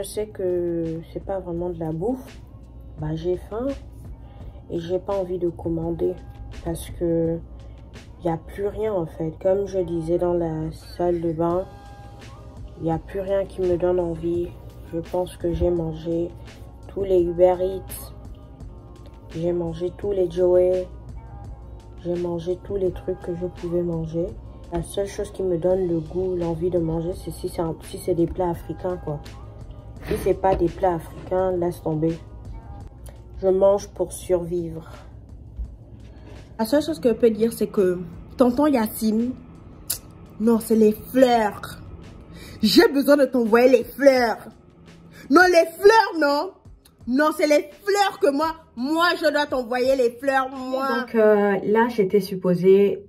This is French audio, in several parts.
sais que c'est pas vraiment de la bouffe, bah j'ai faim et j'ai pas envie de commander parce que il n'y a plus rien en fait. Comme je disais dans la salle de bain, il n'y a plus rien qui me donne envie. Je pense que j'ai mangé tous les Uber Eats, j'ai mangé tous les Joey, j'ai mangé tous les trucs que je pouvais manger. La seule chose qui me donne le goût, l'envie de manger, c'est si c'est des plats africains quoi. Si c'est pas des plats africains, laisse tomber. Je mange pour survivre. La seule chose que je peux dire, c'est que tonton Yacine, non, c'est les fleurs. J'ai besoin de t'envoyer les fleurs. Non, les fleurs, non. Non, c'est les fleurs que moi, je dois t'envoyer les fleurs, moi. Donc là, j'étais supposée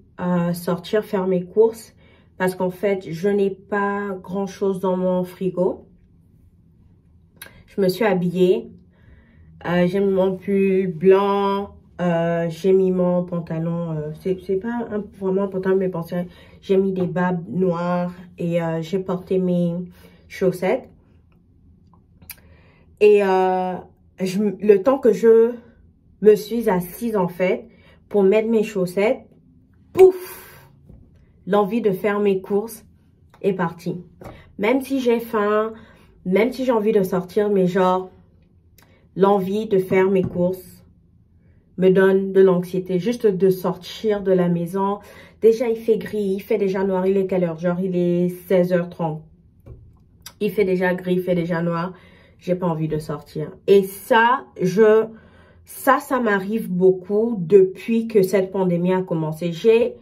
sortir faire mes courses parce qu'en fait, je n'ai pas grand-chose dans mon frigo. Je me suis habillée. J'ai mis mon pull blanc. J'ai mis mon pantalon. C'est pas vraiment un pantalon, mais pensez, j'ai mis des babs noires et j'ai porté mes chaussettes. Et le temps que je me suis assise en fait pour mettre mes chaussettes, pouf, l'envie de faire mes courses est partie. Même si j'ai faim, même si j'ai envie de sortir, mais genre, l'envie de faire mes courses me donne de l'anxiété. Juste de sortir de la maison. Déjà, il fait gris, il fait déjà noir. Il est quelle heure? Genre, il est 16h30. Il fait déjà gris, il fait déjà noir. J'ai pas envie de sortir. Et ça, ça m'arrive beaucoup depuis que cette pandémie a commencé. J'ai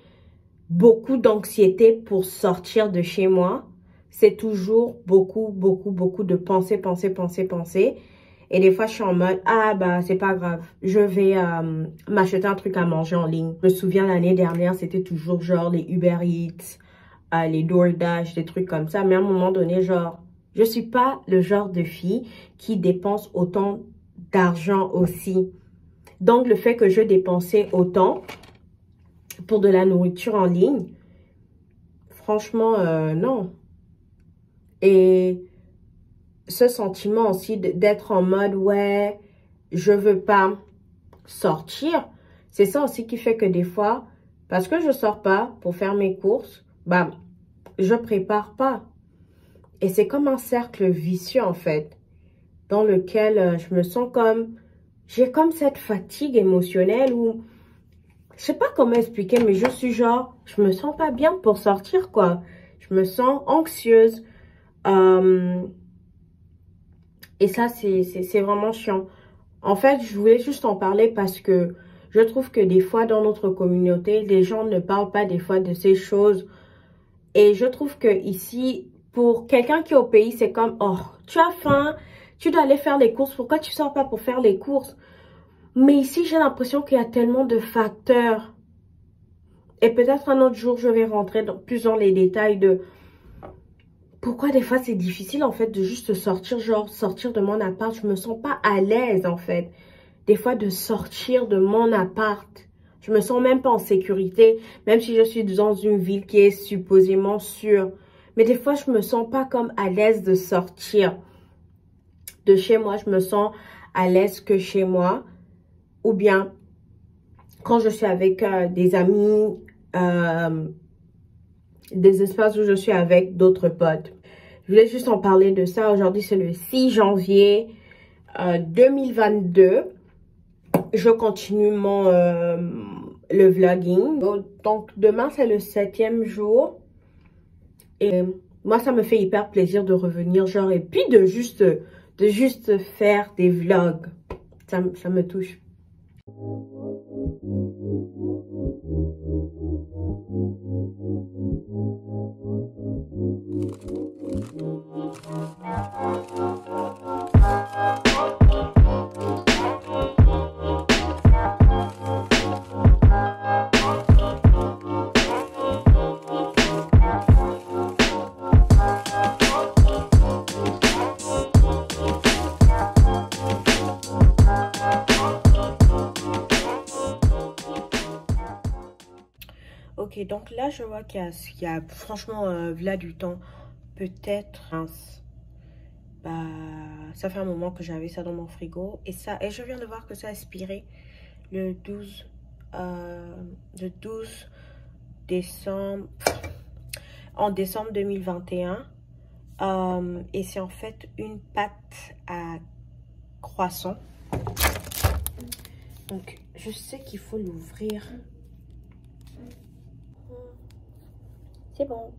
beaucoup d'anxiété pour sortir de chez moi. C'est toujours beaucoup de penser. Et des fois, je suis en mode, ah bah, c'est pas grave. Je vais m'acheter un truc à manger en ligne. Je me souviens, l'année dernière, c'était toujours genre les Uber Eats, les DoorDash, des trucs comme ça. Mais à un moment donné, genre, je suis pas le genre de fille qui dépense autant d'argent aussi. Donc, le fait que je dépensais autant pour de la nourriture en ligne, franchement, non. Et ce sentiment aussi d'être en mode, ouais, je veux pas sortir. C'est ça aussi qui fait que des fois, parce que je sors pas pour faire mes courses, bah, je prépare pas. Et c'est comme un cercle vicieux en fait, dans lequel je me sens comme, j'ai comme cette fatigue émotionnelle où, je sais pas comment expliquer, mais je suis genre, je me sens pas bien pour sortir quoi. Je me sens anxieuse. Et ça, c'est vraiment chiant. En fait, je voulais juste en parler parce que je trouve que des fois, dans notre communauté, les gens ne parlent pas des fois de ces choses. Et je trouve que ici, pour quelqu'un qui est au pays, c'est comme, oh, tu as faim, tu dois aller faire les courses. Pourquoi tu sors pas pour faire les courses? Mais ici, j'ai l'impression qu'il y a tellement de facteurs. Et peut-être un autre jour, je vais rentrer plus dans les détails de pourquoi des fois c'est difficile en fait de juste sortir, genre sortir de mon appart. Je me sens pas à l'aise en fait. Des fois de sortir de mon appart. Je me sens même pas en sécurité, même si je suis dans une ville qui est supposément sûre. Mais des fois je me sens pas comme à l'aise de sortir de chez moi. Je me sens à l'aise que chez moi. Ou bien quand je suis avec des amis, des espaces où je suis avec d'autres potes. Je voulais juste en parler de ça. Aujourd'hui, c'est le 6 janvier 2022. Je continue le vlogging. Donc, demain, c'est le 7e jour. Et moi, ça me fait hyper plaisir de revenir, genre, et puis de juste faire des vlogs. Ça me touche. Ok, donc là, je vois qu'il y a franchement, là du temps, peut-être bah, ça fait un moment que j'avais ça dans mon frigo. Et je viens de voir que ça a expiré le 12 décembre, en décembre 2021. Et c'est en fait une pâte à croissant. Donc, je sais qu'il faut l'ouvrir. C'est bon.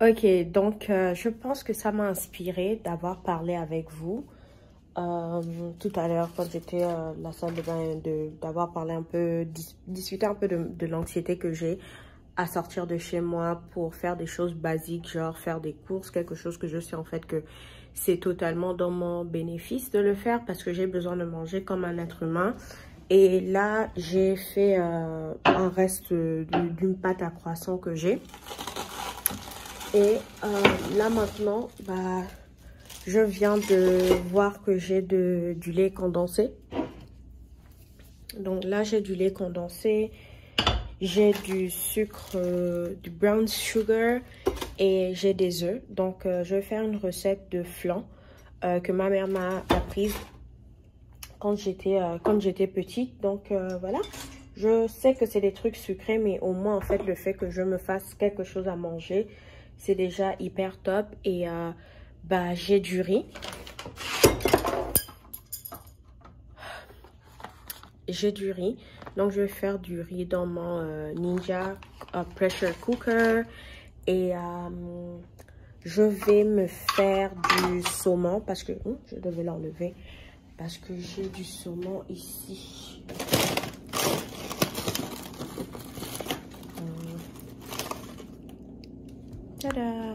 Ok, donc je pense que ça m'a inspiré d'avoir parlé avec vous tout à l'heure quand j'étais à la salle de bain, d'avoir parlé un peu, discuté un peu de l'anxiété que j'ai à sortir de chez moi pour faire des choses basiques, genre faire des courses, quelque chose que je sais en fait que c'est totalement dans mon bénéfice de le faire parce que j'ai besoin de manger comme un être humain. Et là, j'ai fait un reste d'une pâte à croissant que j'ai. Et là maintenant, bah, je viens de voir que j'ai du lait condensé. Donc là, j'ai du lait condensé. J'ai du sucre, du brown sugar et j'ai des œufs. Donc, je vais faire une recette de flan que ma mère m'a apprise quand j'étais petite. Donc, voilà. Je sais que c'est des trucs sucrés, mais au moins, en fait, le fait que je me fasse quelque chose à manger, c'est déjà hyper top. Et bah, j'ai du riz. J'ai du riz. Donc, je vais faire du riz dans mon Ninja Pressure Cooker. Et je vais me faire du saumon parce que... je devais l'enlever. Parce que j'ai du saumon ici. Tada!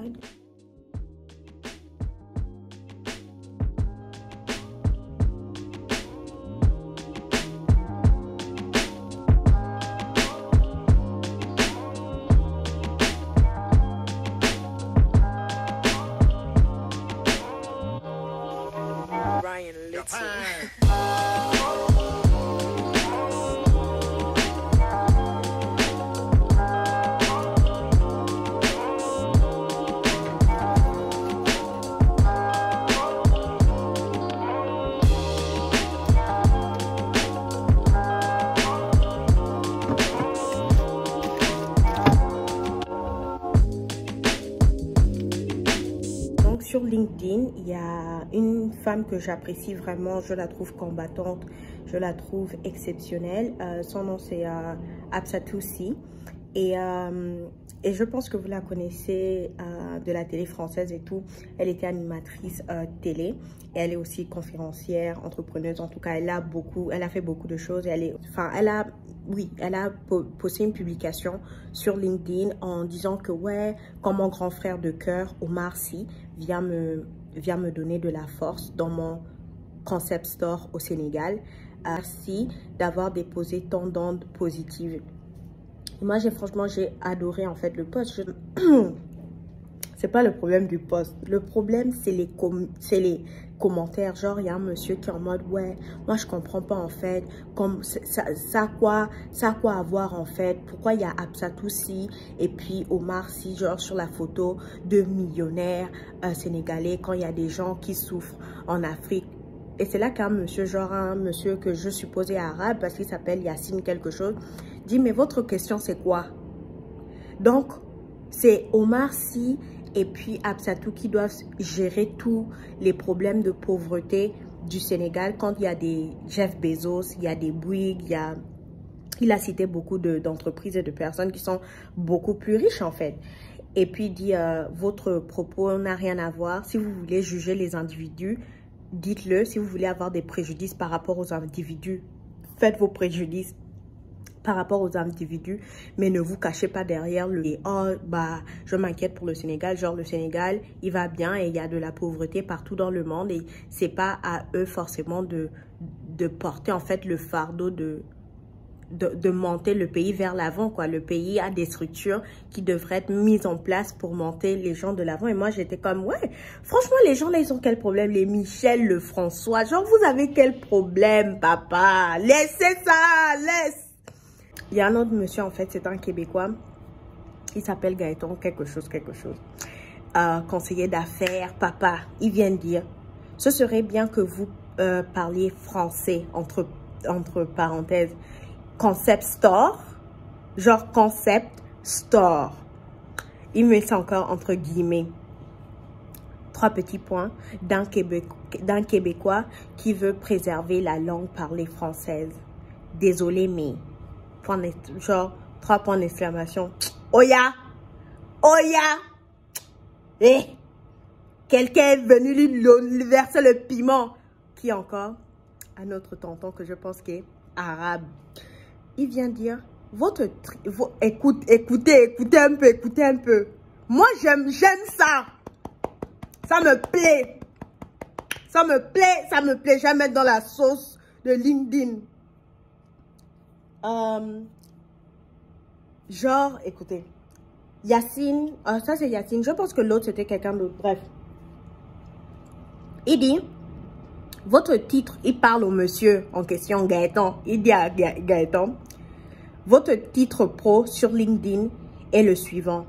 Sur LinkedIn, il y a une femme que j'apprécie vraiment, je la trouve combattante, je la trouve exceptionnelle. Son nom c'est Absatoussi et je pense que vous la connaissez de la télé française et tout. Elle était animatrice télé et elle est aussi conférencière, entrepreneuse. En tout cas, elle a fait beaucoup de choses. Elle a posté une publication sur LinkedIn en disant que ouais, comme mon grand frère de cœur, Omar Sy, vient me donner de la force dans mon concept store au Sénégal. Merci d'avoir déposé tant d'ondes positives. Moi, franchement, j'ai adoré en fait le post. C'est pas le problème du post. Le problème, c'est les commentaires. Genre, il y a un monsieur qui est en mode, ouais, moi, je comprends pas en fait. Comme ça a quoi à voir en fait? Pourquoi il y a Absatoussi et puis Omar Sy, genre, sur la photo de millionnaires sénégalais quand il y a des gens qui souffrent en Afrique? Et c'est là qu'un monsieur, genre un monsieur que je supposais arabe, parce qu'il s'appelle Yacine quelque chose, dit, mais votre question, c'est quoi? Donc, c'est Omar Sy et puis Absatou qui doivent gérer tous les problèmes de pauvreté du Sénégal quand il y a des Jeff Bezos, il y a des Bouygues, il a cité beaucoup d'entreprises et de personnes qui sont beaucoup plus riches en fait. Et puis il dit, votre propos n'a rien à voir. Si vous voulez juger les individus, dites-le. Si vous voulez avoir des préjudices par rapport aux individus, faites vos préjudices par rapport aux individus, mais ne vous cachez pas derrière le « oh, bah, je m'inquiète pour le Sénégal ». Genre, le Sénégal, il va bien et il y a de la pauvreté partout dans le monde et c'est pas à eux forcément de porter en fait le fardeau de de monter le pays vers l'avant, quoi. Le pays a des structures qui devraient être mises en place pour monter les gens de l'avant. Et moi, j'étais comme, ouais, franchement, les gens là, ils ont quel problème? Les Michel, le François, genre, vous avez quel problème, papa? Laissez ça, laisse. Il y a un autre monsieur, en fait, c'est un Québécois. Il s'appelle Gaëtan, quelque chose. Conseiller d'affaires, papa. Il vient de dire, ce serait bien que vous parliez français, entre parenthèses. Concept store, genre concept store. Il met ça encore entre guillemets. 3 petits points d'un Québécois qui veut préserver la langue parlée française. Désolé, mais genre 3 points d'exclamation. Oya, oya. Eh, quelqu'un est venu lui verser le piment. Qui encore? Un autre tonton que je pense qu'il est arabe. Il vient dire, écoutez un peu. Moi, j'aime ça. Ça me plaît. Ça me plaît. J'aime mettre dans la sauce de LinkedIn. Genre, écoutez. Yacine, ça c'est Yacine. Je pense que l'autre c'était quelqu'un d'autre. Bref. Il dit, votre titre, il parle au monsieur en question, Gaëtan. Il dit à Gaëtan, votre titre pro sur LinkedIn est le suivant.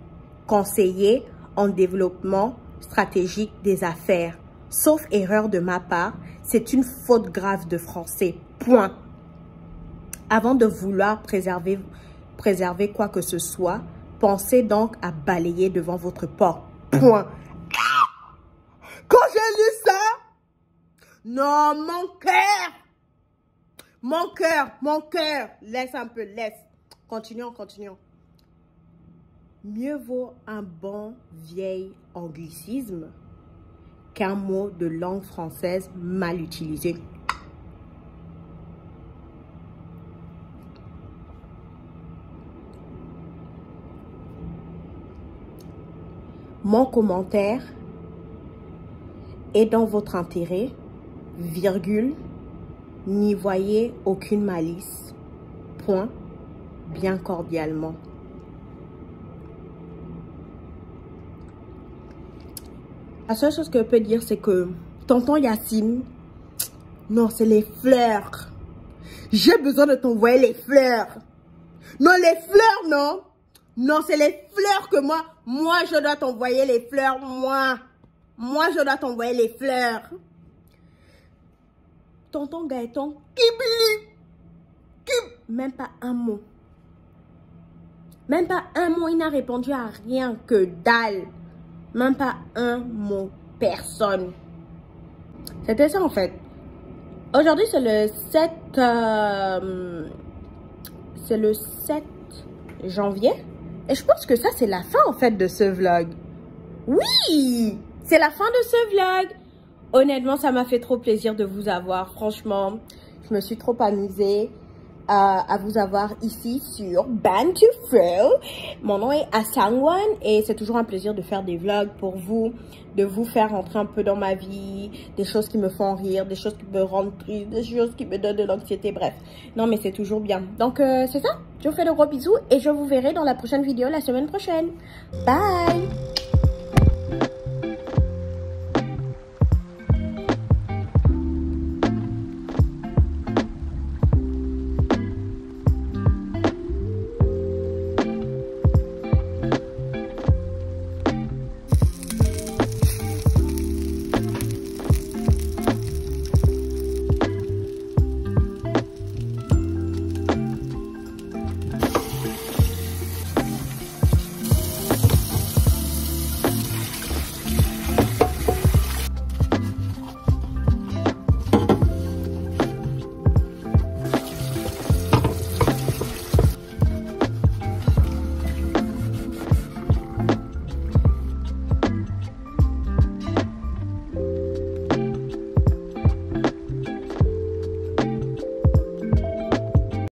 Conseiller en développement stratégique des affaires. Sauf erreur de ma part, c'est une faute grave de français. Point. Avant de vouloir préserver quoi que ce soit, pensez donc à balayer devant votre porte. Point. Quand j'ai lu ça, non, mon cœur, laisse un peu, laisse. Continuons. Mieux vaut un bon vieil anglicisme qu'un mot de langue française mal utilisé. Mon commentaire est dans votre intérêt, virgule, n'y voyez aucune malice, point, bien cordialement. La seule chose que je peux dire, c'est que tonton Yacine, non, c'est les fleurs. J'ai besoin de t'envoyer les fleurs. Non, les fleurs, non. Non, c'est les fleurs que moi, je dois t'envoyer les fleurs, moi, je dois t'envoyer les fleurs. Tonton Gaëtan, même pas un mot. Même pas un mot, il n'a répondu à rien que dalle. Même pas un mot, personne. C'était ça en fait. Aujourd'hui c'est le 7 janvier. Et je pense que ça c'est la fin en fait de ce vlog. Oui, c'est la fin de ce vlog. Honnêtement, ça m'a fait trop plaisir de vous avoir. Franchement, je me suis trop amusée à vous avoir ici sur Bantu Flow. Mon nom est Asangwan et c'est toujours un plaisir de faire des vlogs pour vous, de vous faire rentrer un peu dans ma vie, des choses qui me font rire, des choses qui me rendent triste, des choses qui me donnent de l'anxiété, bref. Non mais c'est toujours bien. Donc c'est ça, je vous fais de gros bisous et je vous verrai dans la prochaine vidéo la semaine prochaine. Bye!